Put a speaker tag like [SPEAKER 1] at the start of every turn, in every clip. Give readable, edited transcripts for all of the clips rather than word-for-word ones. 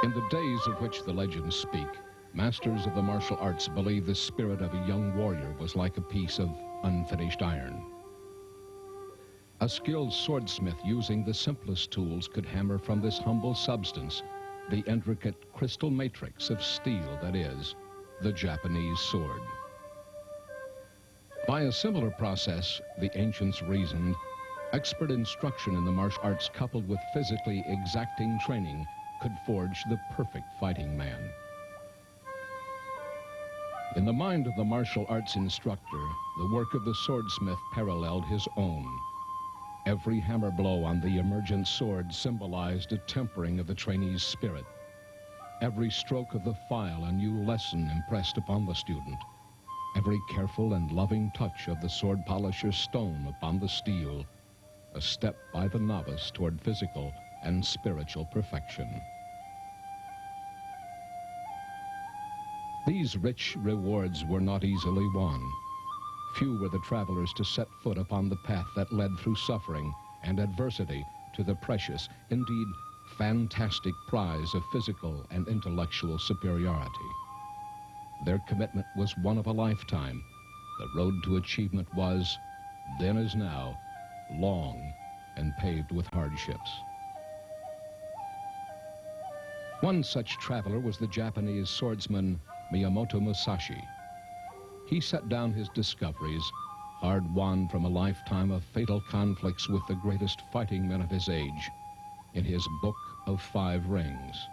[SPEAKER 1] In the days of which the legends speak, masters of the martial arts believed the spirit of a young warrior was like a piece of unfinished iron. A skilled swordsmith using the simplest tools could hammer from this humble substance the intricate crystal matrix of steel that is the Japanese sword. By a similar process, the ancients reasoned, expert instruction in the martial arts coupled with physically exacting training could forge the perfect fighting man. In the mind of the martial arts instructor, the work of the swordsmith paralleled his own. Every hammer blow on the emergent sword symbolized a tempering of the trainee's spirit. Every stroke of the file a new lesson impressed upon the student. Every careful and loving touch of the sword polisher's stone upon the steel, a step by the novice toward physical and spiritual perfection. These rich rewards were not easily won. Few were the travelers to set foot upon the path that led through suffering and adversity to the precious, indeed fantastic prize of physical and intellectual superiority. Their commitment was one of a lifetime. The road to achievement was, then as now, long and paved with hardships. One such traveler was the Japanese swordsman Miyamoto Musashi. He set down his discoveries, hard-won from a lifetime of fatal conflicts with the greatest fighting men of his age, in his Book of 5 Rings.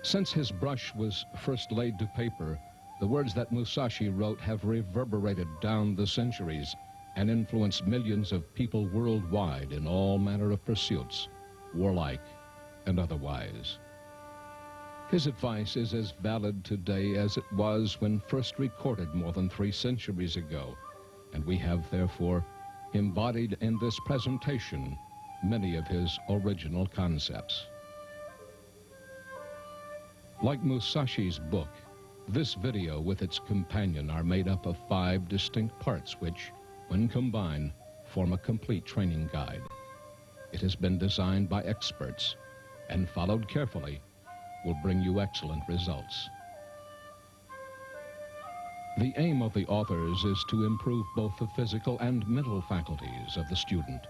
[SPEAKER 1] Since his brush was first laid to paper, the words that Musashi wrote have reverberated down the centuries and influenced millions of people worldwide in all manner of pursuits, warlike and otherwise. His advice is as valid today as it was when first recorded more than 3 centuries ago, and we have therefore embodied in this presentation many of his original concepts. Like Musashi's book, this video with its companion are made up of 5 distinct parts which, when combined, form a complete training guide. It has been designed by experts and followed carefully will bring you excellent results. The aim of the authors is to improve both the physical and mental faculties of the student.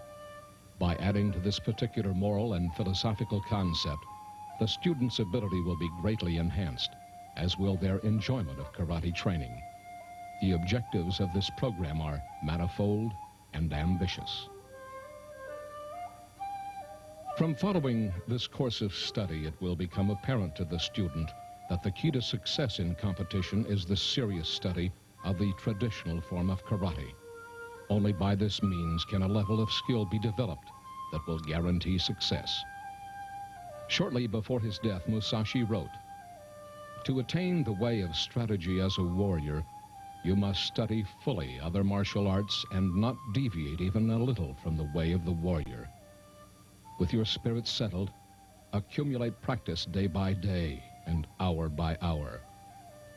[SPEAKER 1] By adding to this particular moral and philosophical concept, the student's ability will be greatly enhanced, as will their enjoyment of karate training. The objectives of this program are manifold and ambitious. From following this course of study, it will become apparent to the student that the key to success in competition is the serious study of the traditional form of karate. Only by this means can a level of skill be developed that will guarantee success. Shortly before his death, Musashi wrote, "To attain the way of strategy as a warrior, you must study fully other martial arts and not deviate even a little from the way of the warrior. With your spirit settled, accumulate practice day by day and hour by hour.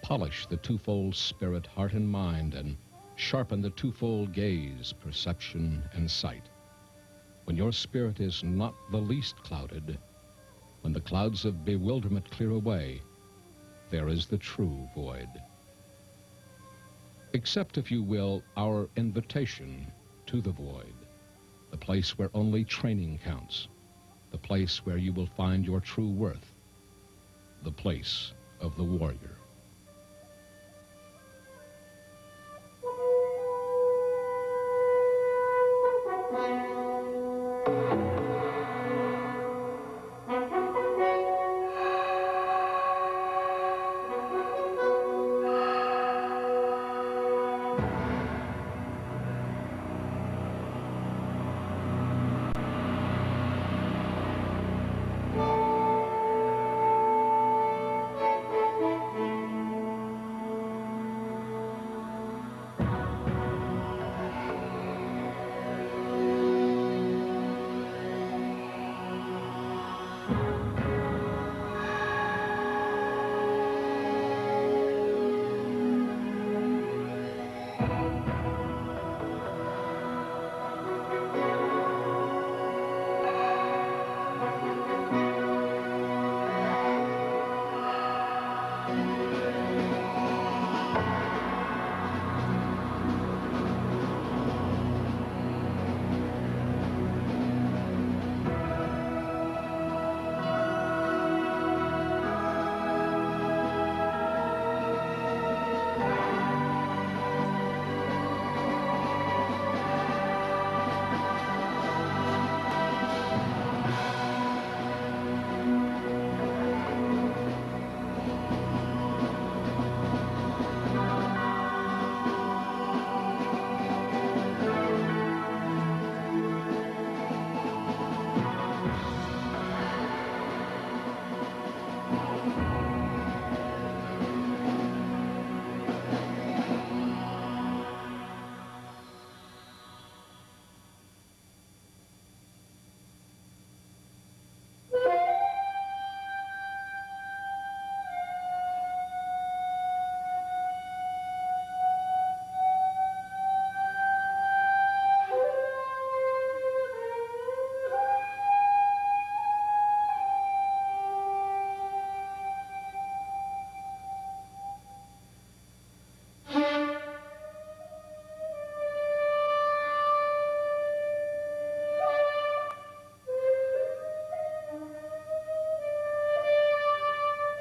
[SPEAKER 1] Polish the twofold spirit, heart and mind, and sharpen the twofold gaze, perception and sight. When your spirit is not the least clouded, when the clouds of bewilderment clear away, there is the true void." Accept, if you will, our invitation to the void, the place where only training counts, the place where you will find your true worth, the place of the warrior.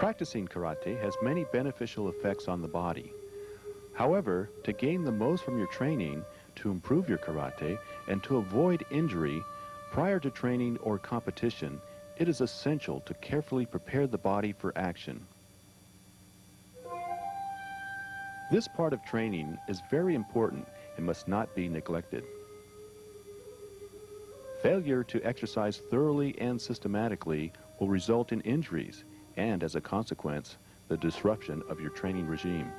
[SPEAKER 2] Practicing karate has many beneficial effects on the body. However, to gain the most from your training, to improve your karate, and to avoid injury prior to training or competition, it is essential to carefully prepare the body for action. This part of training is very important and must not be neglected. Failure to exercise thoroughly and systematically will result in injuries and, as a consequence, the disruption of your training regime.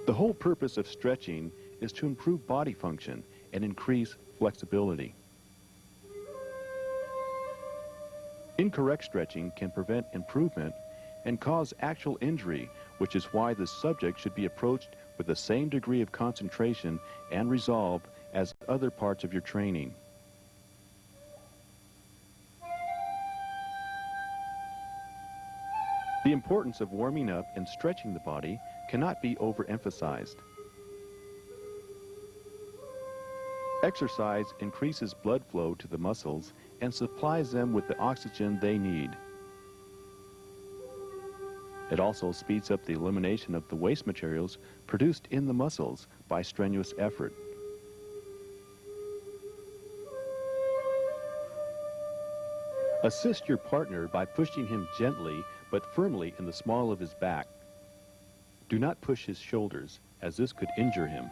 [SPEAKER 2] The whole purpose of stretching is to improve body function and increase flexibility. Incorrect stretching can prevent improvement and cause actual injury, which is why the subject should be approached with the same degree of concentration and resolve as other parts of your training. The importance of warming up and stretching the body cannot be overemphasized. Exercise increases blood flow to the muscles and supplies them with the oxygen they need. It also speeds up the elimination of the waste materials produced in the muscles by strenuous effort. Assist your partner by pushing him gently but firmly in the small of his back. Do not push his shoulders, as this could injure him.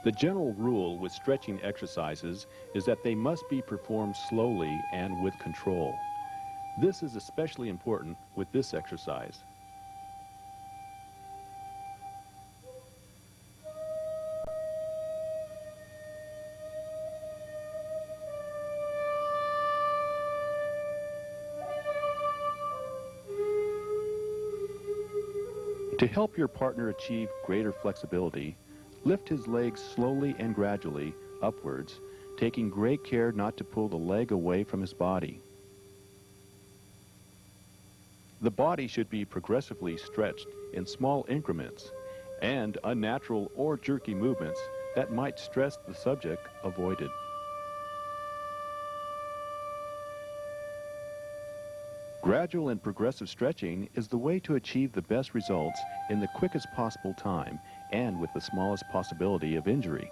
[SPEAKER 2] The general rule with stretching exercises is that they must be performed slowly and with control. This is especially important with this exercise. To help your partner achieve greater flexibility, lift his legs slowly and gradually upwards, taking great care not to pull the leg away from his body. The body should be progressively stretched in small increments, and unnatural or jerky movements that might stress the subject avoided. Gradual and progressive stretching is the way to achieve the best results in the quickest possible time and with the smallest possibility of injury.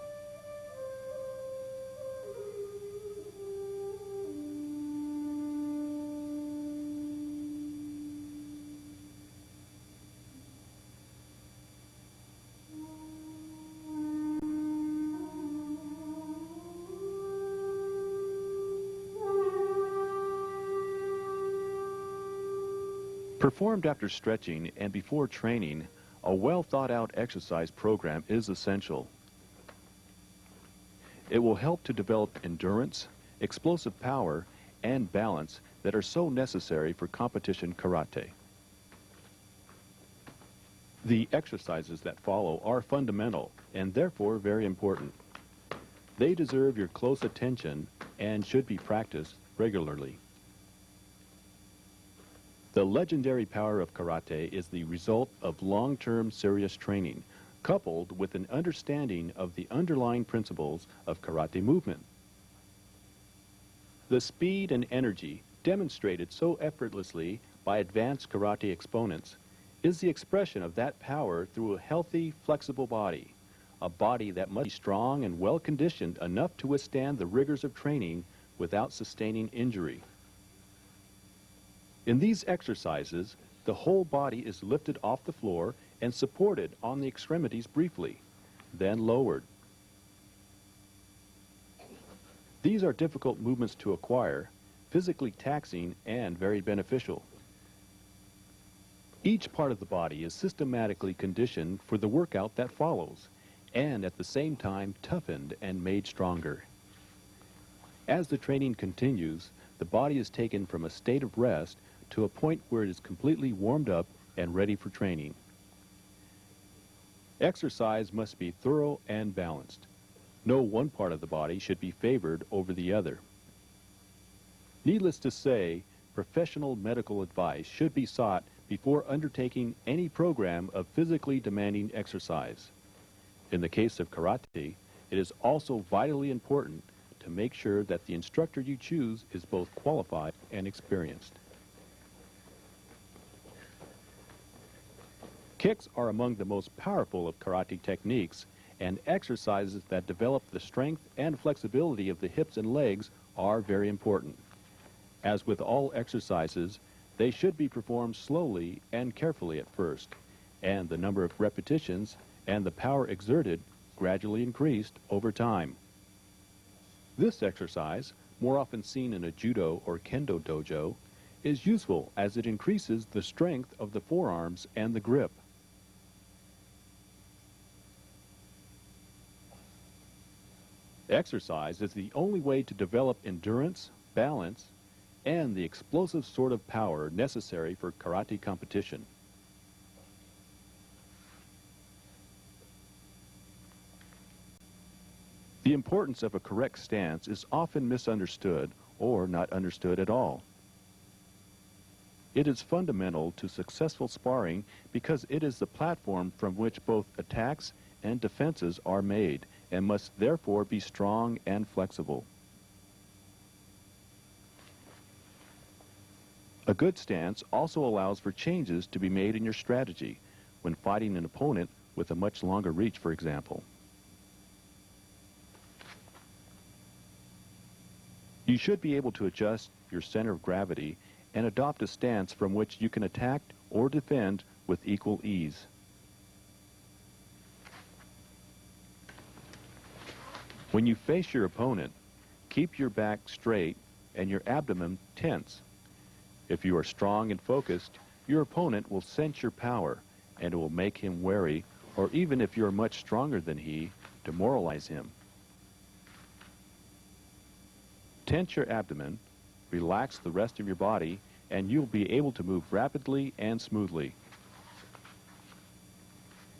[SPEAKER 2] Performed after stretching and before training, a well-thought-out exercise program is essential. It will help to develop endurance, explosive power, and balance that are so necessary for competition karate. The exercises that follow are fundamental and therefore very important. They deserve your close attention and should be practiced regularly. The legendary power of karate is the result of long-term serious training, coupled with an understanding of the underlying principles of karate movement. The speed and energy demonstrated so effortlessly by advanced karate exponents is the expression of that power through a healthy, flexible body, a body that must be strong and well-conditioned enough to withstand the rigors of training without sustaining injury. In these exercises, the whole body is lifted off the floor and supported on the extremities briefly, then lowered. These are difficult movements to acquire, physically taxing, and very beneficial. Each part of the body is systematically conditioned for the workout that follows, and at the same time toughened and made stronger. As the training continues, the body is taken from a state of rest to a point where it is completely warmed up and ready for training. Exercise must be thorough and balanced. No one part of the body should be favored over the other. Needless to say, professional medical advice should be sought before undertaking any program of physically demanding exercise. In the case of karate, it is also vitally important to to make sure that the instructor you choose is both qualified and experienced. Kicks are among the most powerful of karate techniques, and exercises that develop the strength and flexibility of the hips and legs are very important. As with all exercises, they should be performed slowly and carefully at first, and the number of repetitions and the power exerted gradually increased over time. This exercise, more often seen in a judo or kendo dojo, is useful as it increases the strength of the forearms and the grip. Exercise is the only way to develop endurance, balance, and the explosive sort of power necessary for karate competition. The importance of a correct stance is often misunderstood or not understood at all. It is fundamental to successful sparring because it is the platform from which both attacks and defenses are made, and must therefore be strong and flexible. A good stance also allows for changes to be made in your strategy when fighting an opponent with a much longer reach, for example. You should be able to adjust your center of gravity and adopt a stance from which you can attack or defend with equal ease. When you face your opponent, keep your back straight and your abdomen tense. If you are strong and focused, your opponent will sense your power and it will make him wary, or even if you are much stronger than he, demoralize him. Tense your abdomen, relax the rest of your body, and you'll be able to move rapidly and smoothly.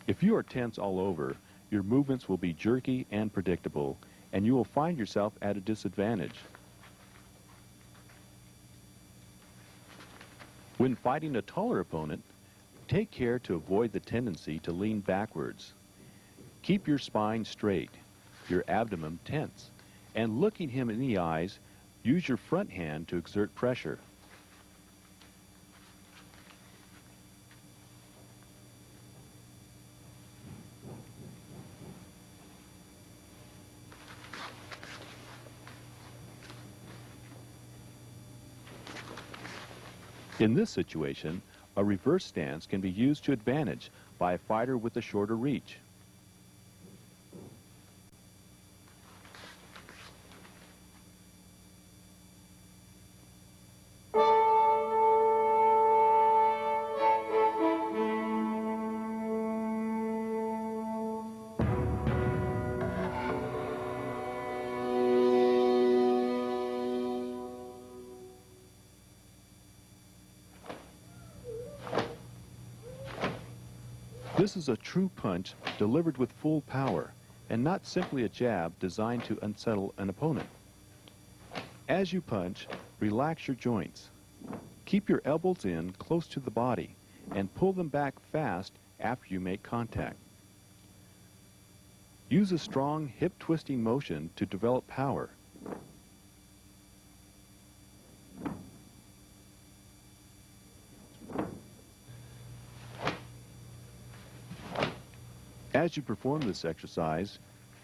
[SPEAKER 2] If you are tense all over, your movements will be jerky and predictable, and you will find yourself at a disadvantage. When fighting a taller opponent, take care to avoid the tendency to lean backwards. Keep your spine straight, your abdomen tense, and looking him in the eyes, use your front hand to exert pressure. In this situation, a reverse stance can be used to advantage by a fighter with a shorter reach. This is a true punch delivered with full power, and not simply a jab designed to unsettle an opponent. As you punch, relax your joints. Keep your elbows in close to the body, and pull them back fast after you make contact. Use a strong hip-twisting motion to develop power. As you perform this exercise,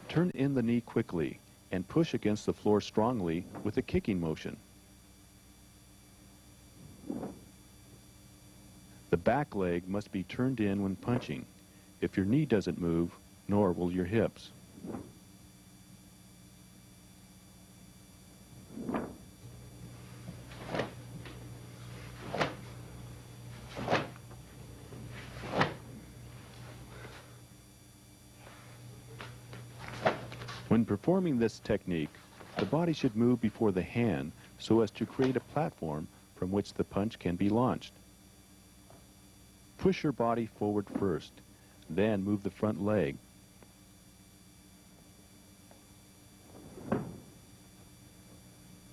[SPEAKER 2] turn in the knee quickly and push against the floor strongly with a kicking motion. The back leg must be turned in when punching. If your knee doesn't move, nor will your hips. When performing this technique, the body should move before the hand so as to create a platform from which the punch can be launched. Push your body forward first, then move the front leg.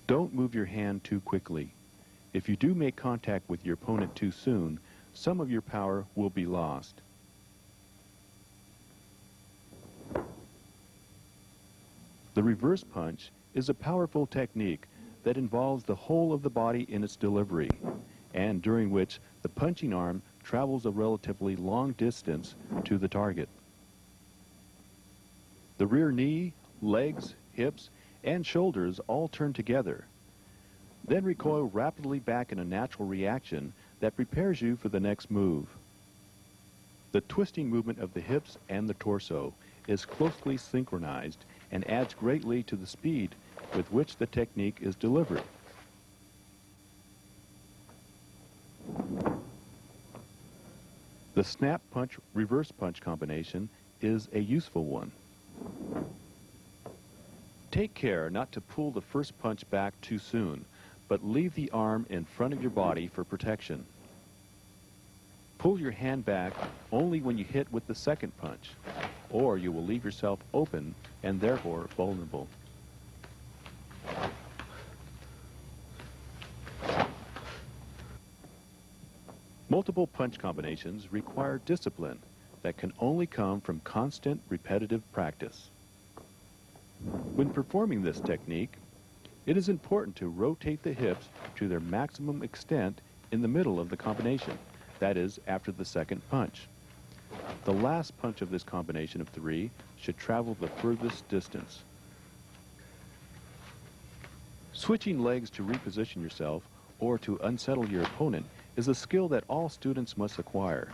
[SPEAKER 2] Don't move your hand too quickly. If you do make contact with your opponent too soon, some of your power will be lost. The reverse punch is a powerful technique that involves the whole of the body in its delivery, and during which the punching arm travels a relatively long distance to the target. The rear knee, legs, hips, and shoulders all turn together, then recoil rapidly back in a natural reaction that prepares you for the next move. The twisting movement of the hips and the torso is closely synchronized and adds greatly to the speed with which the technique is delivered. The snap punch reverse punch combination is a useful one. Take care not to pull the first punch back too soon, but leave the arm in front of your body for protection. Pull your hand back only when you hit with the second punch, or you will leave yourself open and therefore vulnerable. Multiple punch combinations require discipline that can only come from constant, repetitive practice. When performing this technique, it is important to rotate the hips to their maximum extent in the middle of the combination, that is, after the second punch. The last punch of this combination of three should travel the furthest distance. Switching legs to reposition yourself or to unsettle your opponent is a skill that all students must acquire.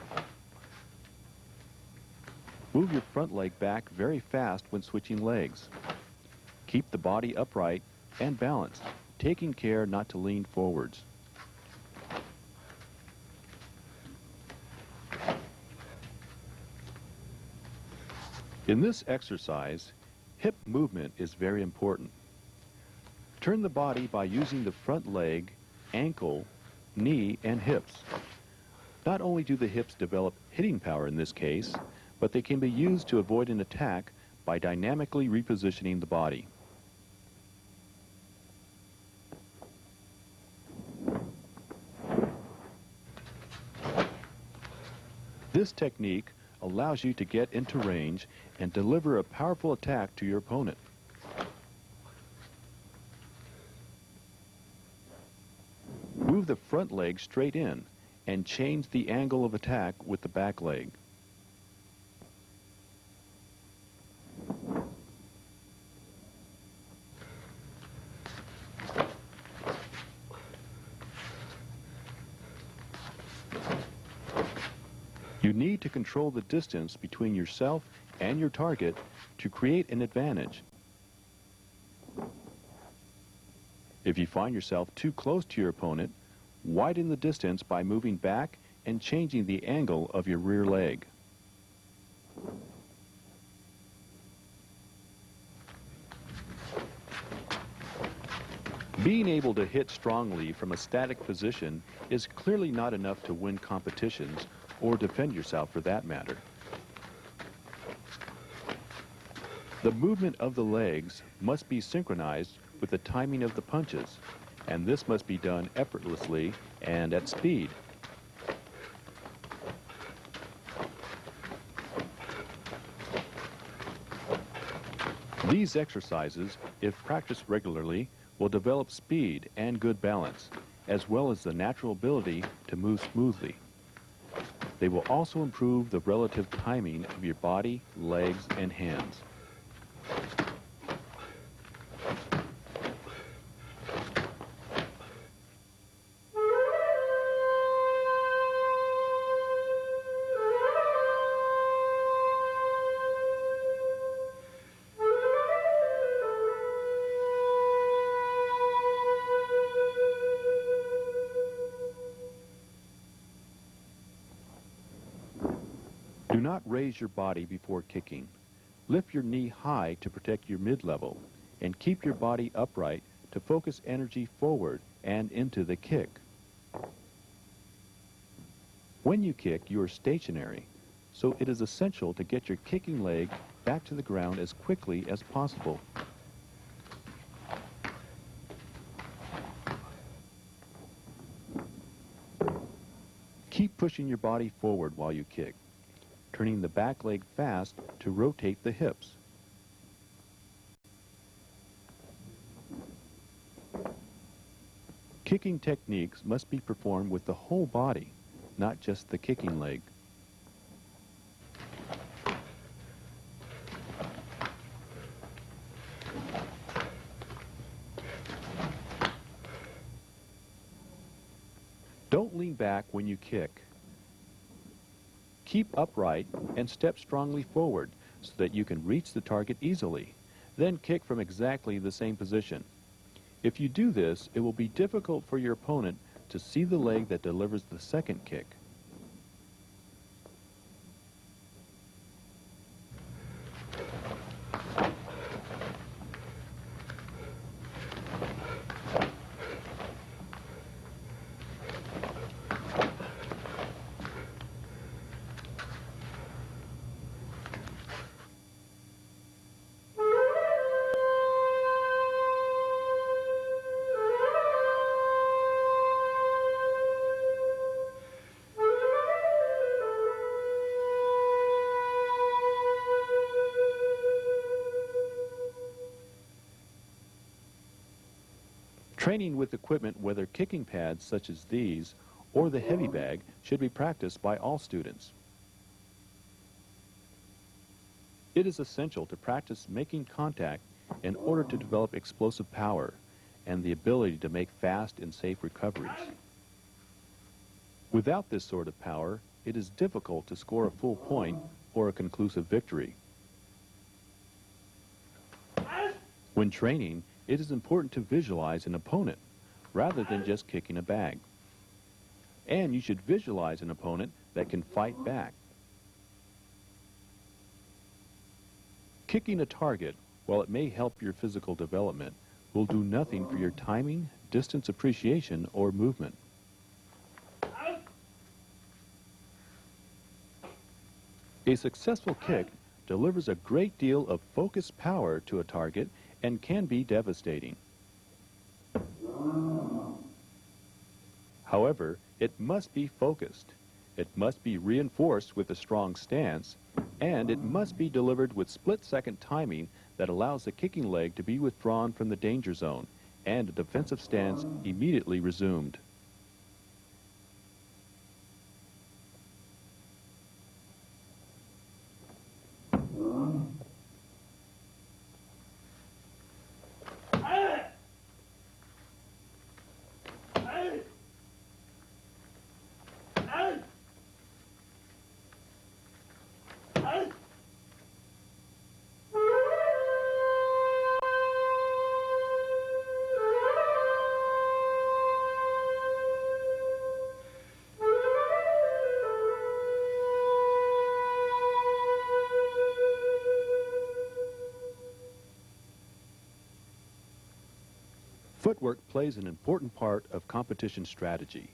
[SPEAKER 2] Move your front leg back very fast when switching legs. Keep the body upright and balanced, taking care not to lean forwards. In this exercise, hip movement is very important. Turn the body by using the front leg, ankle, knee, and hips. Not only do the hips develop hitting power in this case, but they can be used to avoid an attack by dynamically repositioning the body. This technique allows you to get into range and deliver a powerful attack to your opponent. Move the front leg straight in and change the angle of attack with the back leg. You need to control the distance between yourself and your target to create an advantage. If you find yourself too close to your opponent, widen the distance by moving back and changing the angle of your rear leg. Being able to hit strongly from a static position is clearly not enough to win competitions or defend yourself for that matter. The movement of the legs must be synchronized with the timing of the punches, and this must be done effortlessly and at speed. These exercises, if practiced regularly, will develop speed and good balance, as well as the natural ability to move smoothly. They will also improve the relative timing of your body, legs, and hands. Do not raise your body before kicking. Lift your knee high to protect your mid-level, and keep your body upright to focus energy forward and into the kick. When you kick, you are stationary, so it is essential to get your kicking leg back to the ground as quickly as possible. Keep pushing your body forward while you kick, turning the back leg fast to rotate the hips. Kicking techniques must be performed with the whole body, not just the kicking leg. Don't lean back when you kick. Keep upright and step strongly forward so that you can reach the target easily. Then kick from exactly the same position. If you do this, it will be difficult for your opponent to see the leg that delivers the second kick. Training with equipment, whether kicking pads such as these or the heavy bag, should be practiced by all students. It is essential to practice making contact in order to develop explosive power and the ability to make fast and safe recoveries. Without this sort of power, it is difficult to score a full point or a conclusive victory. When training, it is important to visualize an opponent rather than just kicking a bag. And you should visualize an opponent that can fight back. Kicking a target, while it may help your physical development, will do nothing for your timing, distance appreciation, or movement. A successful kick delivers a great deal of focused power to a target and can be devastating. However, it must be focused. It must be reinforced with a strong stance, and it must be delivered with split-second timing that allows the kicking leg to be withdrawn from the danger zone and a defensive stance immediately resumed. Footwork plays an important part of competition strategy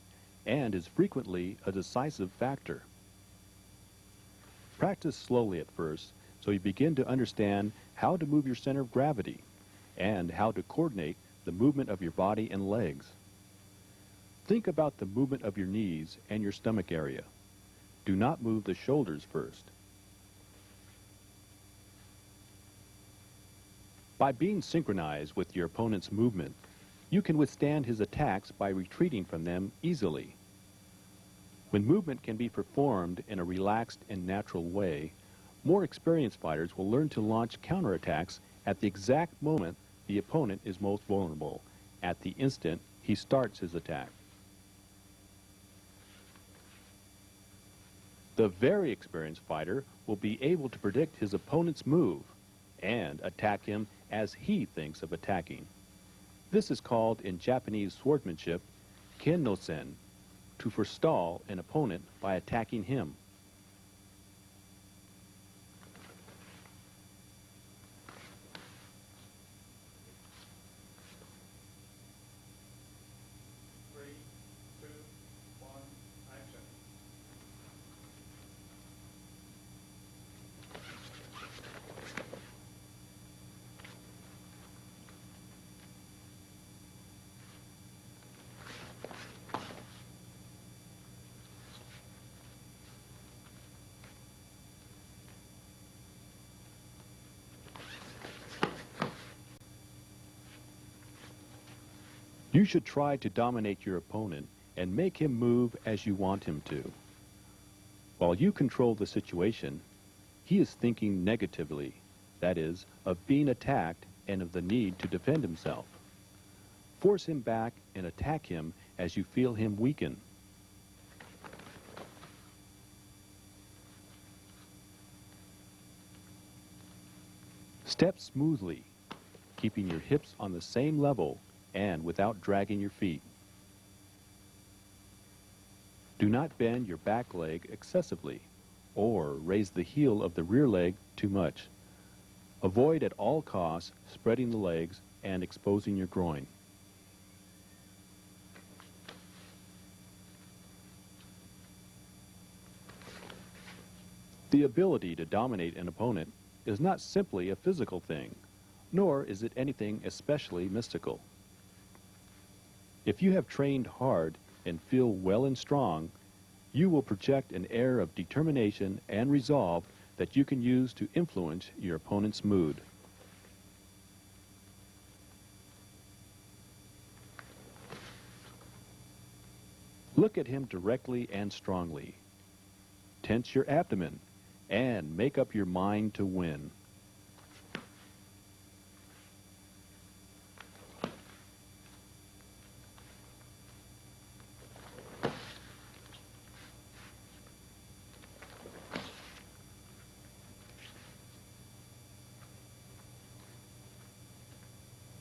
[SPEAKER 2] and is frequently a decisive factor. Practice slowly at first so you begin to understand how to move your center of gravity and how to coordinate the movement of your body and legs. Think about the movement of your knees and your stomach area. Do not move the shoulders first. By being synchronized with your opponent's movement, you can withstand his attacks by retreating from them easily. When movement can be performed in a relaxed and natural way, more experienced fighters will learn to launch counterattacks at the exact moment the opponent is most vulnerable, at the instant he starts his attack. The very experienced fighter will be able to predict his opponent's move and attack him as he thinks of attacking. This is called in Japanese swordsmanship ken no sen, to forestall an opponent by attacking him.
[SPEAKER 3] Three, two, one, action.
[SPEAKER 2] You should try to dominate your opponent and make him move as you want him to. While you control the situation, he is thinking negatively, that is, of being attacked and of the need to defend himself. Force him back and attack him as you feel him weaken. Step smoothly, keeping your hips on the same level and without dragging your feet. Do not bend your back leg excessively or raise the heel of the rear leg too much. Avoid at all costs spreading the legs and exposing your groin. The ability to dominate an opponent is not simply a physical thing, nor is it anything especially mystical. If you have trained hard and feel well and strong, you will project an air of determination and resolve that you can use to influence your opponent's mood. Look at him directly and strongly. Tense your abdomen and make up your mind to win.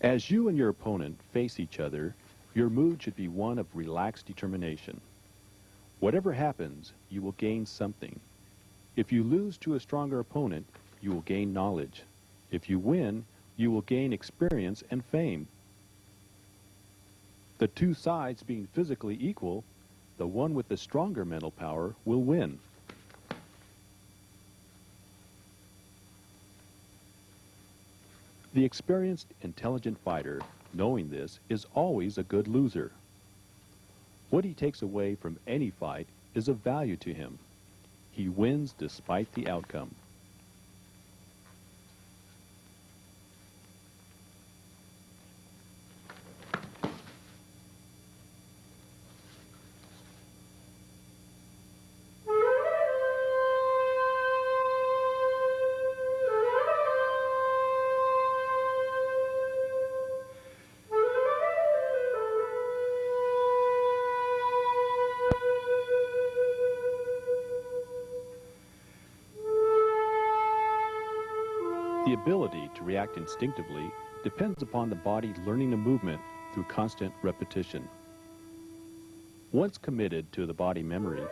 [SPEAKER 2] As you and your opponent face each other, your mood should be one of relaxed determination. Whatever happens, you will gain something. If you lose to a stronger opponent, you will gain knowledge. If you win, you will gain experience and fame. The two sides being physically equal, the one with the stronger mental power will win. The experienced, intelligent fighter, knowing this, is always a good loser. What he takes away from any fight is of value to him. He wins despite the outcome. The ability to react instinctively depends upon the body learning a movement through constant repetition. Once committed to the body memory,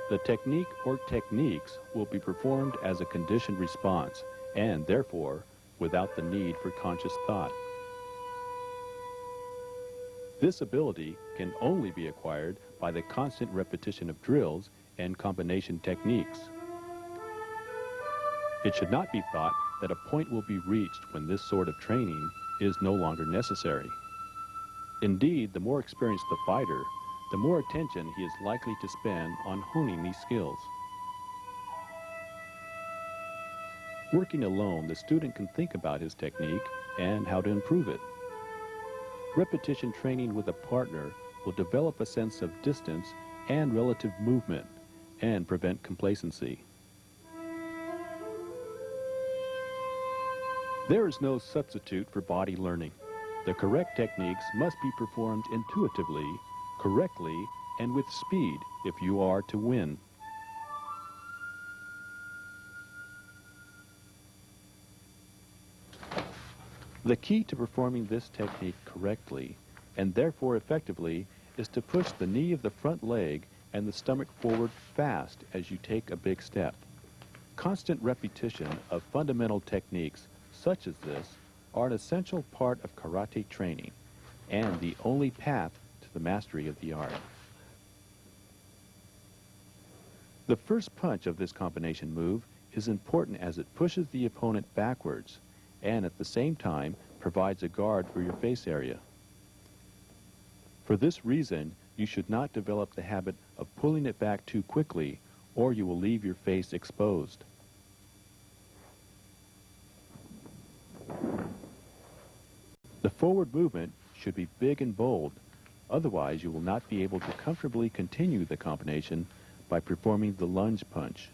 [SPEAKER 2] the technique or techniques will be performed as a conditioned response and, therefore, without the need for conscious thought. This ability can only be acquired by the constant repetition of drills and combination techniques. It should not be thought that a point will be reached when this sort of training is no longer necessary. Indeed, the more experienced the fighter, the more attention he is likely to spend on honing these skills. Working alone, the student can think about his technique and how to improve it. Repetition training with a partner will develop a sense of distance and relative movement and prevent complacency. There is no substitute for body learning. The correct techniques must be performed intuitively, correctly, and with speed if you are to win. The key to performing this technique correctly, and therefore effectively, is to push the knee of the front leg and the stomach forward fast as you take a big step. Constant repetition of fundamental techniques such as this are an essential part of karate training and the only path to the mastery of the art. The first punch of this combination move is important as it pushes the opponent backwards and at the same time provides a guard for your face area. For this reason, you should not develop the habit of pulling it back too quickly or you will leave your face exposed. The forward movement should be big and bold. Otherwise, you will not be able to comfortably continue the combination by performing the lunge punch.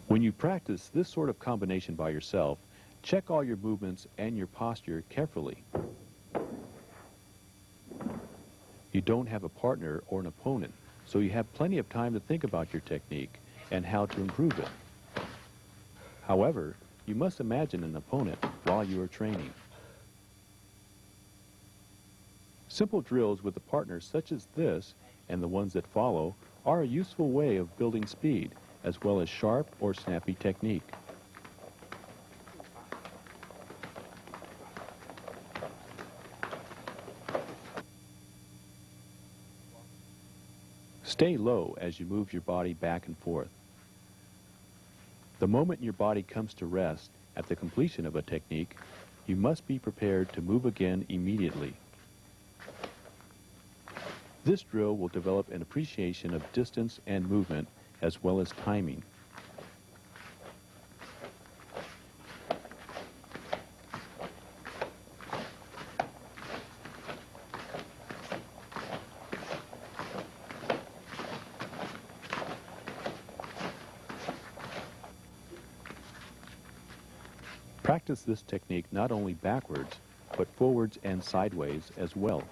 [SPEAKER 2] When you practice this sort of combination by yourself, check all your movements and your posture carefully. You don't have a partner or an opponent, so you have plenty of time to think about your technique and how to improve it. However, you must imagine an opponent while you are training. Simple drills with a partner such as this and the ones that follow are a useful way of building speed, as well as sharp or snappy technique. Stay low as you move your body back and forth. The moment your body comes to rest at the completion of a technique, you must be prepared to move again immediately. This drill will develop an appreciation of distance and movement as well as timing. Practice this technique not only backwards, but forwards and sideways as well.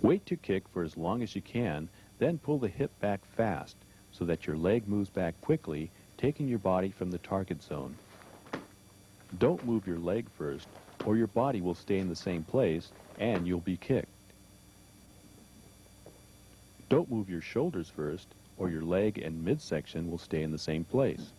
[SPEAKER 2] Wait to kick for as long as you can, then pull the hip back fast so that your leg moves back quickly, taking your body from the target zone. Don't move your leg first, or your body will stay in the same place and you'll be kicked. Don't move your shoulders first, or your leg and midsection will stay in the same place.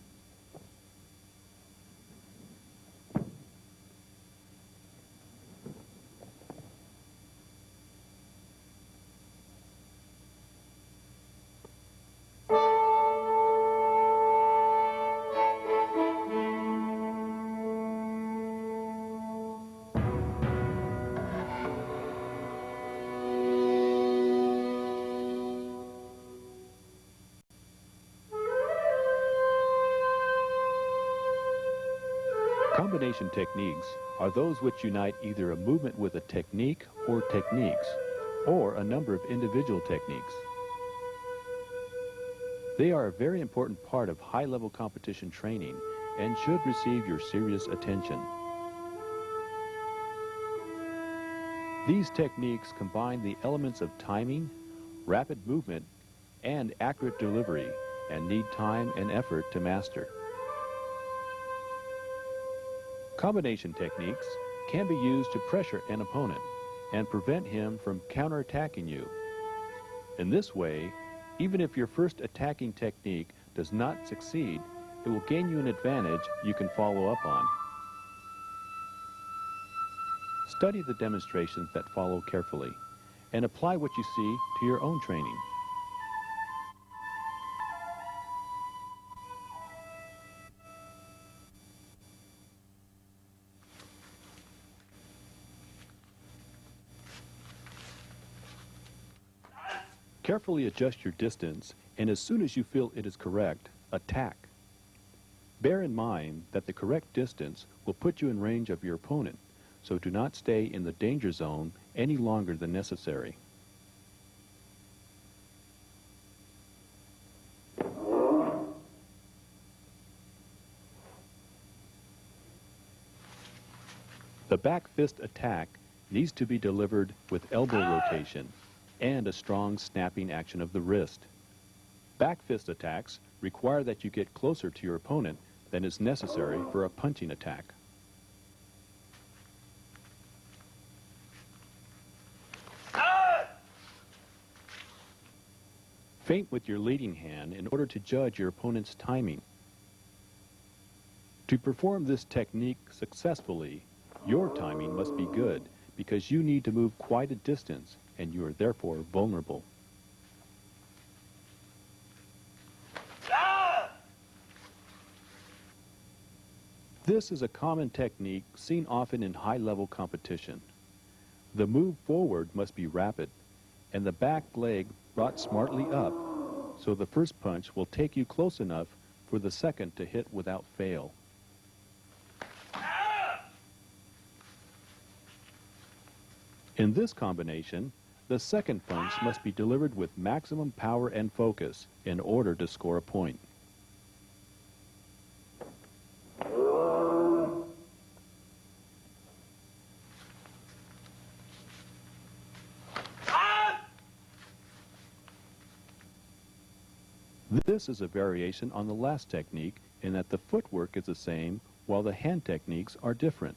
[SPEAKER 2] Combination techniques are those which unite either a movement with a technique or techniques, or a number of individual techniques. They are a very important part of high-level competition training and should receive your serious attention. These techniques combine the elements of timing, rapid movement, and accurate delivery, and need time and effort to master. Combination techniques can be used to pressure an opponent and prevent him from counterattacking you. In this way, even if your first attacking technique does not succeed, it will gain you an advantage you can follow up on. Study the demonstrations that follow carefully and apply what you see to your own training. Carefully adjust your distance, and as soon as you feel it is correct, attack. Bear in mind that the correct distance will put you in range of your opponent, so do not stay in the danger zone any longer than necessary. The back fist attack needs to be delivered with elbow rotation and a strong snapping action of the wrist. Back fist attacks require that you get closer to your opponent than is necessary for a punching attack. Feint with your leading hand in order to judge your opponent's timing. To perform this technique successfully, your timing must be good because you need to move quite a distance and you are therefore vulnerable. This is a common technique seen often in high-level competition. The move forward must be rapid, and the back leg brought smartly up, so the first punch will take you close enough for the second to hit without fail. In this combination, the second punch must be delivered with maximum power and focus in order to score a point. This is a variation on the last technique in that the footwork is the same while the hand techniques are different.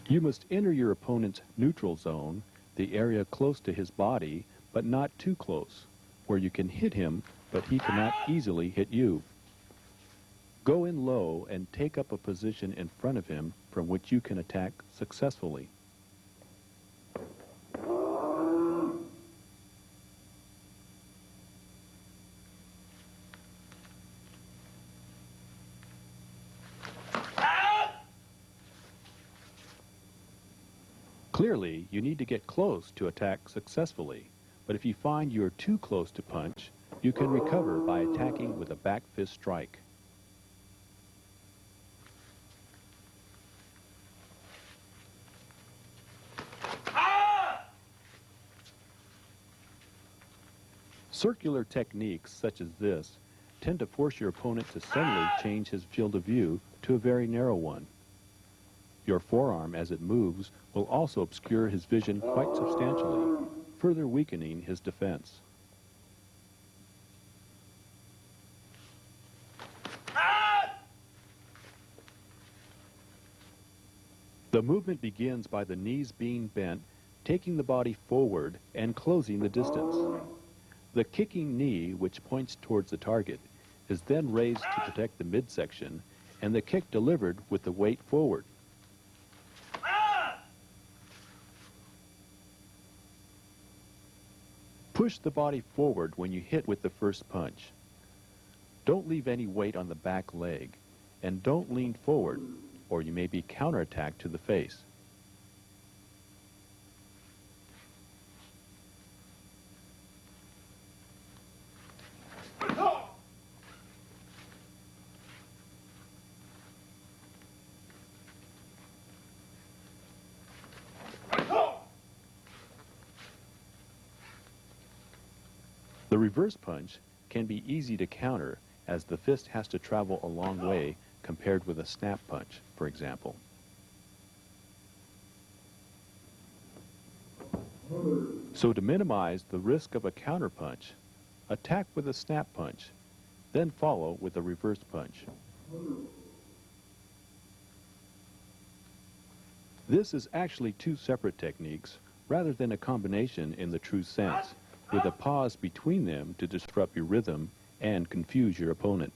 [SPEAKER 2] You must enter your opponent's neutral zone, the area close to his body, but not too close, where you can hit him, but he cannot easily hit you. Go in low and take up a position in front of him from which you can attack successfully. Clearly, you need to get close to attack successfully, but if you find you're too close to punch, you can recover by attacking with a back fist strike. Circular techniques such as this tend to force your opponent to suddenly change his field of view to a very narrow one. Your forearm, as it moves, will also obscure his vision quite substantially, further weakening his defense. The movement begins by the knees being bent, taking the body forward and closing the distance. The kicking knee, which points towards the target, is then raised to protect the midsection, and the kick delivered with the weight forward. Push the body forward when you hit with the first punch. Don't leave any weight on the back leg, and don't lean forward, or you may be counterattacked to the face. The reverse punch can be easy to counter as the fist has to travel a long way compared with a snap punch, for example. So to minimize the risk of a counter punch, attack with a snap punch, then follow with a reverse punch. This is actually two separate techniques rather than a combination in the true sense, with a pause between them to disrupt your rhythm and confuse your opponent.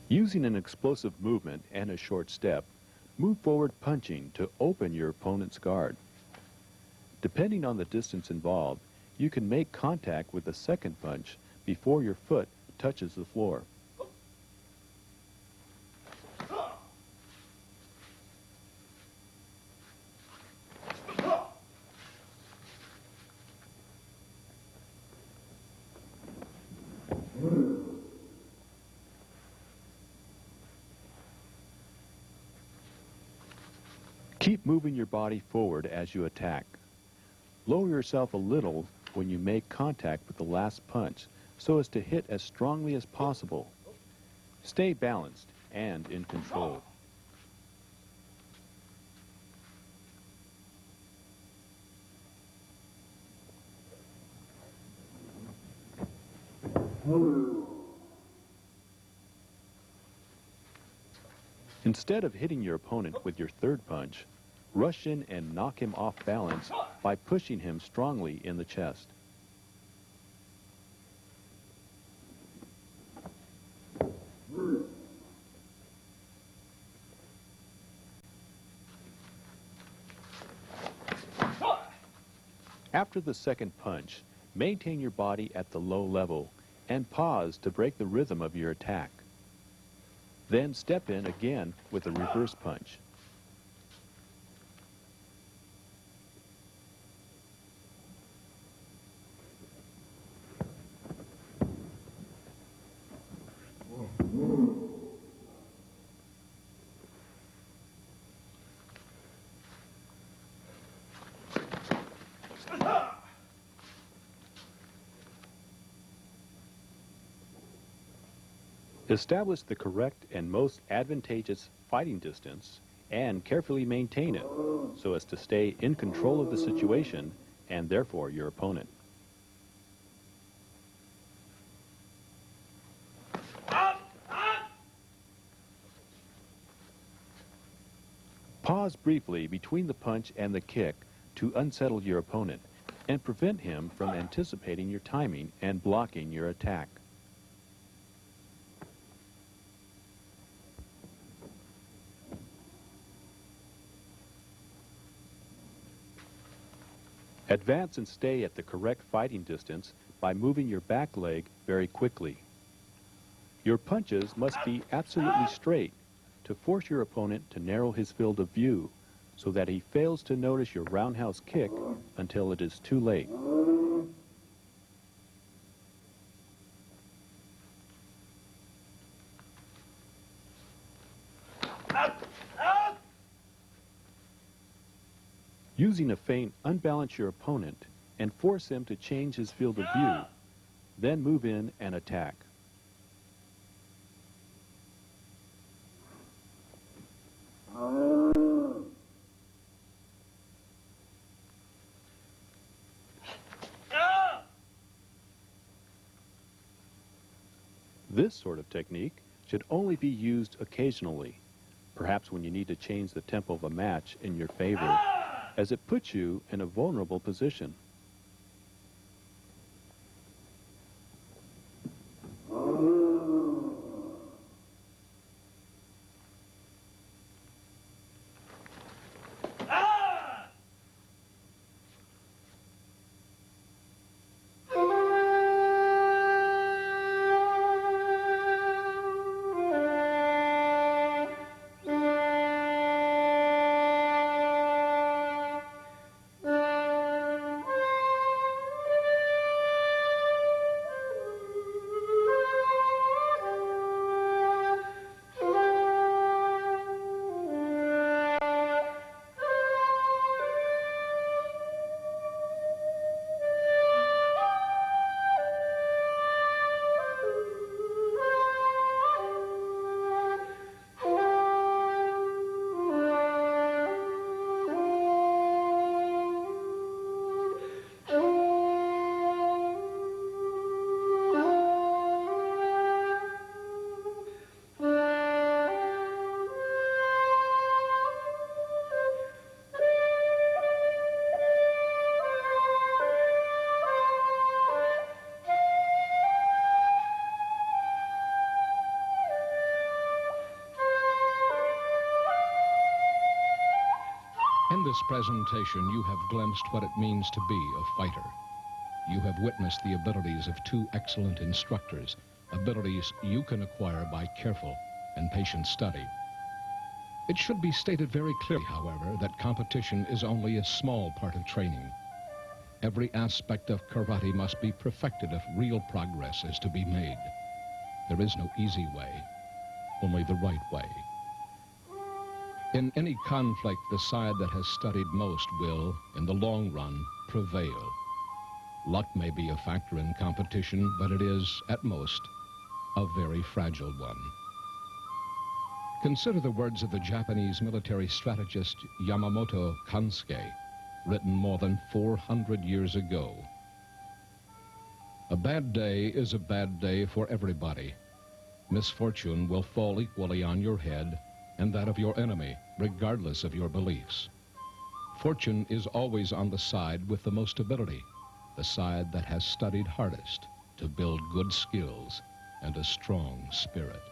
[SPEAKER 2] Using an explosive movement and a short step, move forward punching to open your opponent's guard. Depending on the distance involved, you can make contact with the second punch before your foot touches the floor. Keep moving your body forward as you attack. Lower yourself a little when you make contact with the last punch so as to hit as strongly as possible. Stay balanced and in control. Instead of hitting your opponent with your third punch, rush in and knock him off balance by pushing him strongly in the chest. After the second punch, maintain your body at the low level and pause to break the rhythm of your attack. Then step in again with a reverse punch. Establish the correct and most advantageous fighting distance and carefully maintain it so as to stay in control of the situation and therefore your opponent. Pause briefly between the punch and the kick to unsettle your opponent and prevent him from anticipating your timing and blocking your attack. Advance and stay at the correct fighting distance by moving your back leg very quickly. Your punches must be absolutely straight to force your opponent to narrow his field of view so that he fails to notice your roundhouse kick until it is too late. Using a feint, unbalance your opponent and force him to change his field of view. Then move in and attack. This sort of technique should only be used occasionally, perhaps when you need to change the tempo of a match in your favor, as it puts you in a vulnerable position.
[SPEAKER 1] In this presentation, you have glimpsed what it means to be a fighter. You have witnessed the abilities of two excellent instructors, abilities you can acquire by careful and patient study. It should be stated very clearly, however, that competition is only a small part of training. Every aspect of karate must be perfected if real progress is to be made. There is no easy way, only the right way. In any conflict, the side that has studied most will, in the long run, prevail. Luck may be a factor in competition, but it is, at most, a very fragile one. Consider the words of the Japanese military strategist Yamamoto Kansuke, written more than 400 years ago. A bad day is a bad day for everybody. Misfortune will fall equally on your head and that of your enemy, regardless of your beliefs. Fortune is always on the side with the most ability, the side that has studied hardest to build good skills and a strong spirit.